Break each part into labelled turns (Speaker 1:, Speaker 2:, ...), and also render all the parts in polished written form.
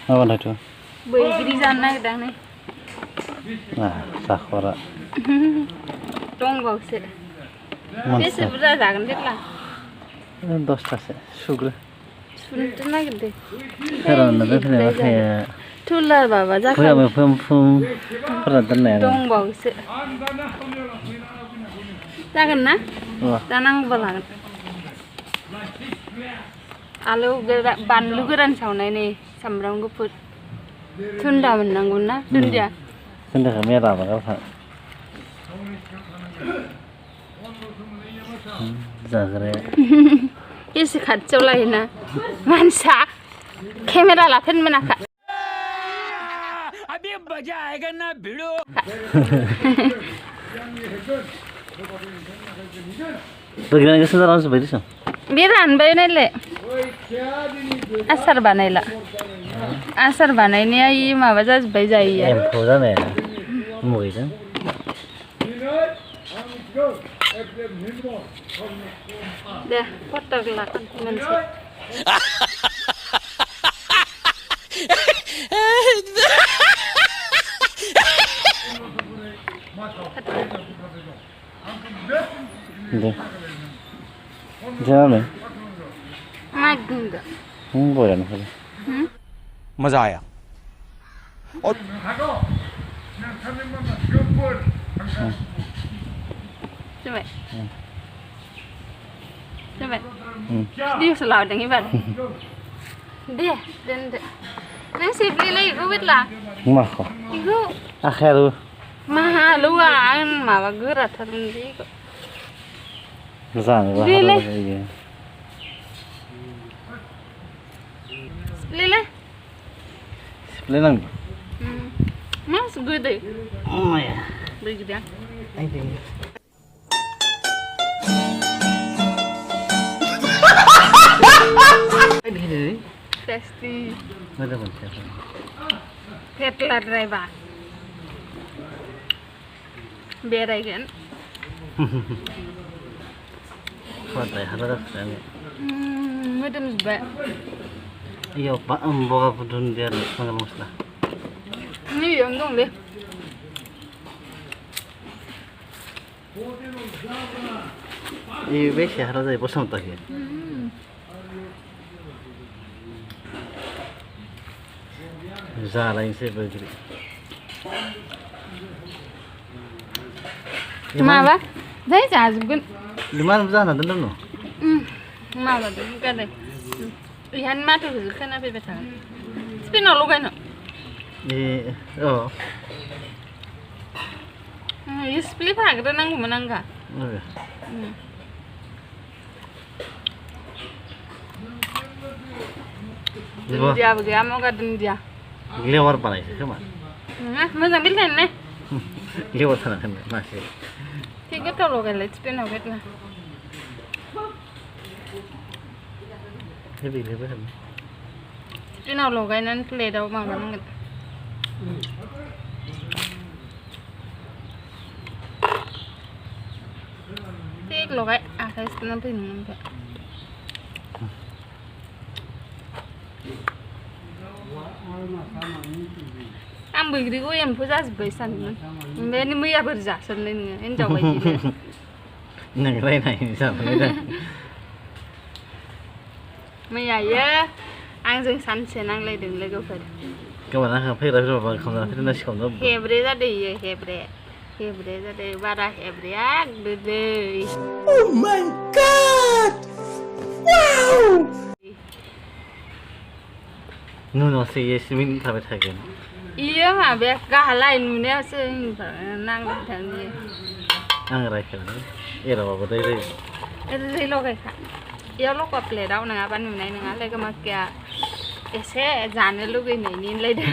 Speaker 1: Apa itu?
Speaker 2: Begini sana kadang nih.
Speaker 1: Nah, sakura.
Speaker 2: Tong bau sih. Biasa berada kan dia lah.
Speaker 1: Dosta sih, sugar.
Speaker 2: Suntuk nak deh.
Speaker 1: Karena nanti nih kayak.
Speaker 2: Tular baba
Speaker 1: Punya
Speaker 2: jangan.
Speaker 1: pem pernah tenang.
Speaker 2: Tong bau sih. Jangan nak.
Speaker 1: Wah.
Speaker 2: Tanang balang. Alu gerak banlu geran sauna ini sambram guput. Tunda menang guna tunda.
Speaker 1: Tunda kami ada apa kan? Zagre.
Speaker 2: Isi kacau lah ini. Mansa. Kamera lapin mana kak?
Speaker 3: अभी मजा आएगा ना भिड़ो
Speaker 1: Bagaimana kesan orang seperti itu?
Speaker 2: Biaran bayar le. Asar banayla. Asar banaynya ini mah baca baca iya.
Speaker 1: Empo dah nih, mungkin kan?
Speaker 2: Deh, foto gelakan mensi.
Speaker 1: Deh, jangan.
Speaker 2: Maganda.
Speaker 1: Boleh nih.
Speaker 3: मजा आया और
Speaker 2: Coba. Coba. Dia selalu dengan ibarat. Dia dan nang si beli lagi gue bet lah.
Speaker 1: Mah kok.
Speaker 2: Iku
Speaker 1: Akhirnya.
Speaker 2: mahal luang mah bagerat hari kok.
Speaker 1: Besar, wah.
Speaker 2: Beli lah.
Speaker 1: Beli nang.
Speaker 2: Mas gue deh.
Speaker 1: Oh ya.
Speaker 2: Beli gitu ya.
Speaker 1: Ayo. Ini.
Speaker 2: Testi.
Speaker 1: Mana pun siapa?
Speaker 2: Ketlar driver. Biar aja kan.
Speaker 1: Foto harus kan.
Speaker 2: Madam sebab.
Speaker 1: Iya pak, bawa pun dia makan muslah.
Speaker 2: Ini yang dong deh.
Speaker 1: Iya biasa harus ada posong tak ya. Zara ini sih begini.
Speaker 2: Ma ba? Zai cha zubun.
Speaker 1: Di mana zana dan no?
Speaker 2: Ma ba tu kan deh. Ihan ma tu kan apa betul. Spin lo kan.
Speaker 1: Oh.
Speaker 2: Ini split hak tu nang menang ka.
Speaker 1: Oke.
Speaker 2: Dia begitu, mau ke dia.
Speaker 1: Lewar panas sih cuma.
Speaker 2: Macam bila ni?
Speaker 1: Lewar tanah kan masih.
Speaker 2: Tiga tu lo kan, spin lo kan.
Speaker 1: Lebih kan.
Speaker 2: Spin lo kan, nanti play dah mau kan. Tiga lo kan, saya spin apa ini? Ang begini gue yang pujas besan ni. Ini mui apa jasan ni? Ini jauh aja.
Speaker 1: Nangrai naik sama ni dah.
Speaker 2: Mui ya, ang jeng san senang lagi deng lagi pada.
Speaker 1: Kawan aku pergi dah berapa kamu dah pergi nasi kamu dah.
Speaker 2: Hebre jadi ya hebre. Hebre jadi bara hebre ya gede.
Speaker 3: Oh my god wow
Speaker 1: Nuno sih Yasmin tapi tak kan.
Speaker 2: Iya mah biar kahalain ni asyik nang dah ni.
Speaker 1: Nangrai kan. Iya apa betul itu.
Speaker 2: Itu sih lo kayak. Ya lo kau play dah, nengah apa ni nengah lagi macam ese जाने लोग नहीं ले दे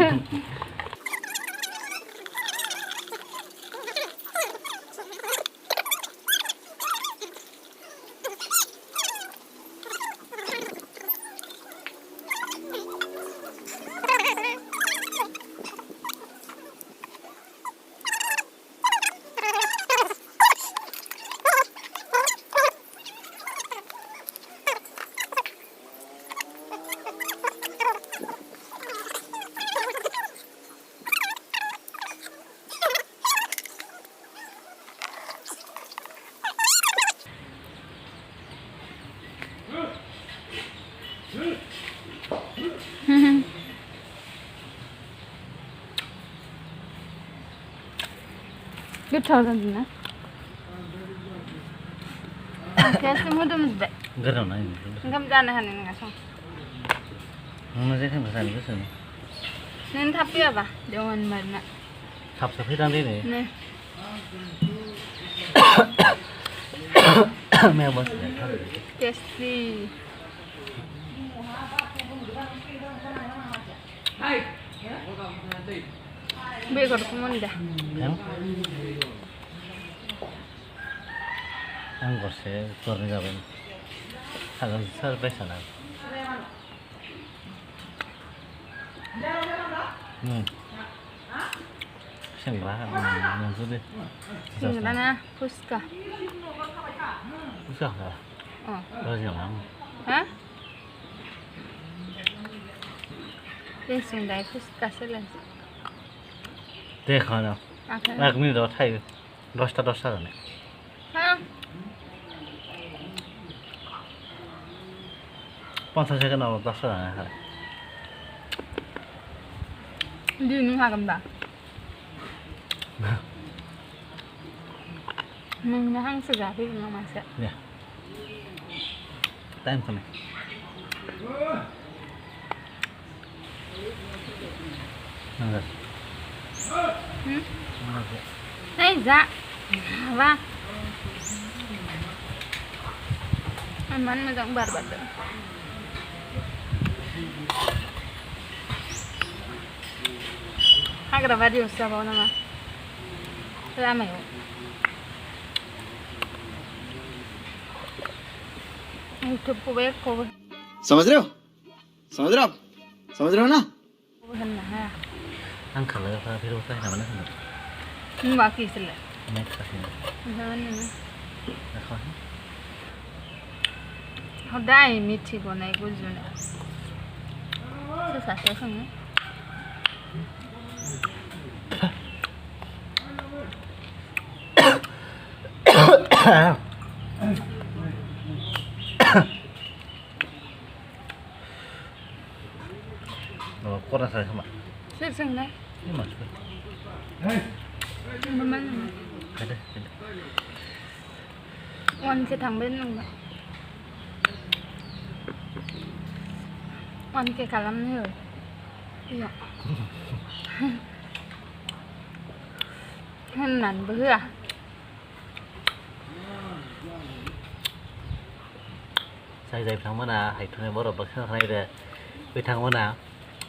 Speaker 2: गोथाव जादोंना आखायासो मोदोमजोब्बाय
Speaker 1: गोथाव ना
Speaker 2: ओंखाम जानो हानाय नङा सं
Speaker 1: नोंना जेखांखौ जानो गोसो
Speaker 2: नों थाब फैयाबा देवान मारना
Speaker 1: थाबसो फैदां दिनै
Speaker 2: नो
Speaker 1: मैया बस
Speaker 2: टेस्टी बेगरखौ मोनदों
Speaker 1: आं गरसे गरनै जाबाय हागोन सोरबाय साना सेंग्रा नोंसोर
Speaker 2: सिंग्राना फुसका
Speaker 1: Usah lah.
Speaker 2: Oh.
Speaker 1: Jangan.
Speaker 2: Hah? Yang sundai fusca selen.
Speaker 1: Deh kana.
Speaker 2: Apa?
Speaker 1: Nak ni dah thai. Dosta kan.
Speaker 2: Hah?
Speaker 1: 50 second awal dosta kan.
Speaker 2: Di ni ha gambar. Mình nó hăng sữa thì nó mà sẽ.
Speaker 1: Ya. Time sana. Nangis.
Speaker 2: Này dạ. Vâng. Ăn mắn mà giọng bật được. Hai cái video sao vào nama. Ra mày. YouTube को back को
Speaker 3: समझ रहे हो ना
Speaker 2: वो है ना है
Speaker 1: Ang kalau फिर होता है ना mana sana.
Speaker 2: बाकी इसलिए
Speaker 1: Next kasi.
Speaker 2: जान ना
Speaker 1: Nakho.
Speaker 2: how dai miti को नहीं कुछ जो ना susah susah nih
Speaker 1: Kurang saya sama.
Speaker 2: susah nih
Speaker 1: Ini masuk.
Speaker 2: mana
Speaker 1: Ada.
Speaker 2: Wan cái thằng bên luôn vậy Wan cái cả lắm rồi iya nàn bữa à
Speaker 1: Saya bilang mana, itu nih baru bakal ada bitang mana,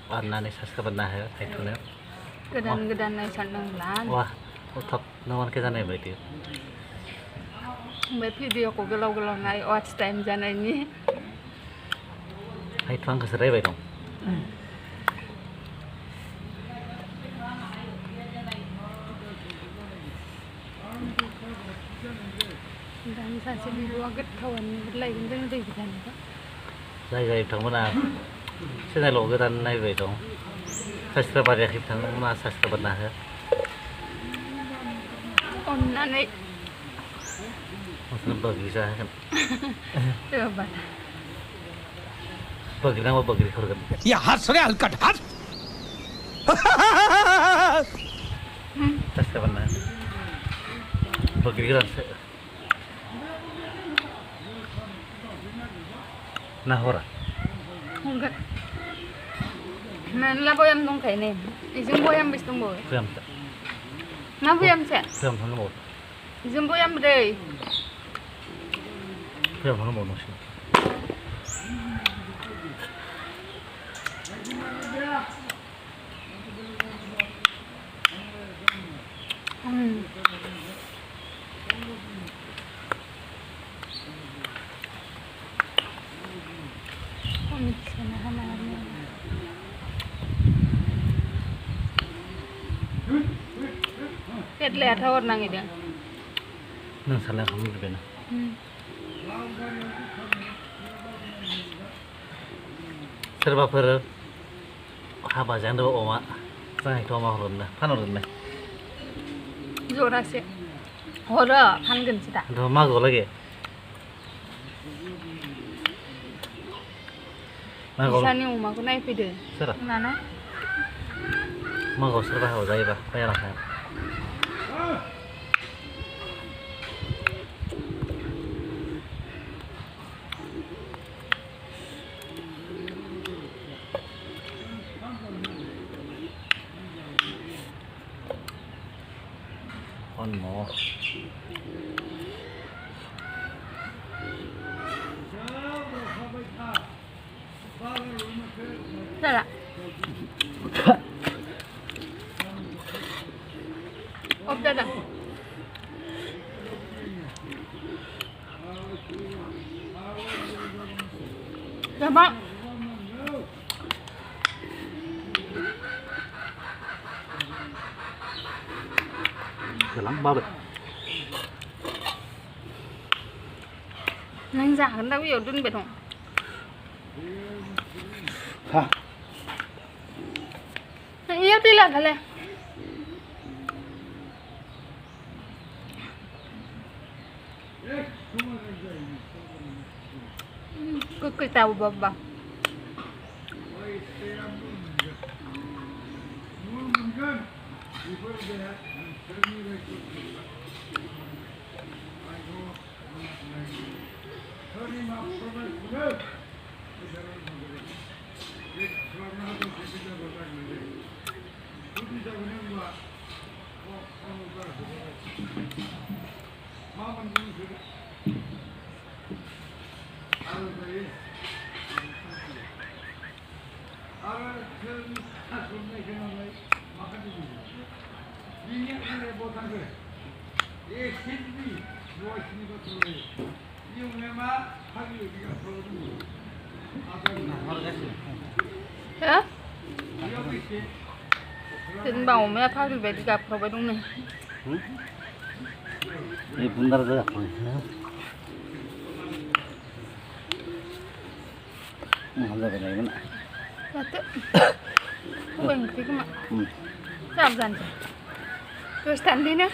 Speaker 1: warna nih saska benar ya, itu nih.
Speaker 2: gedan này sẵn đồng lá
Speaker 1: Wah, top, nawan kita nih berarti.
Speaker 2: mấy video của cái lâu này watch time ra này nhỉ
Speaker 1: Itu ang keserai baik dong.
Speaker 2: dan saya sih dua get kawan lagi dengan dia kan
Speaker 1: Saya bilang mana, saya lo kita nih baik dong. Saska pada kita mana saska benar ya.
Speaker 2: online ấy
Speaker 1: Maksudnya bagi saya kan,
Speaker 2: coba
Speaker 1: bagi nama bagi korban.
Speaker 3: ये हंस रहे हलकट हंस
Speaker 1: Saska benar. Bagi kita. Nah ora.
Speaker 2: enggak men là bôi em không thấy nè dùng bôi em bị tung bôi
Speaker 1: Film.
Speaker 2: mà bôi em sẽ
Speaker 1: Film thằng nó một.
Speaker 2: dùng bôi em đây
Speaker 1: Film thằng nó một nó xin.
Speaker 2: Lihat orang itu.
Speaker 1: Nang salah kamu juga na. Serbaper haba jangan doa oma. Saya itu oma horun na, pan horun na.
Speaker 2: Zora sih. Hora, pan gen sih tak.
Speaker 1: Doa mago lagi. मागौ
Speaker 2: बिसानि अमाखौ नायफैदो
Speaker 1: सोरा
Speaker 2: नाना
Speaker 1: मागौ सोरबा हाबा जायोबा बायालांखाया con mổ
Speaker 2: đây là ốp đây là dạ bác
Speaker 1: lắm bao được
Speaker 2: nang giả kan tao yêu đun bệt không
Speaker 1: ha
Speaker 2: nang yêu đi là thế cứ tao baba hả tin bầu mẹ phát đi về đi gặp rồi đúng này
Speaker 1: ini benar dah ada cái này mana
Speaker 2: là tự quên cái mà làm dần rồi stand đi nữa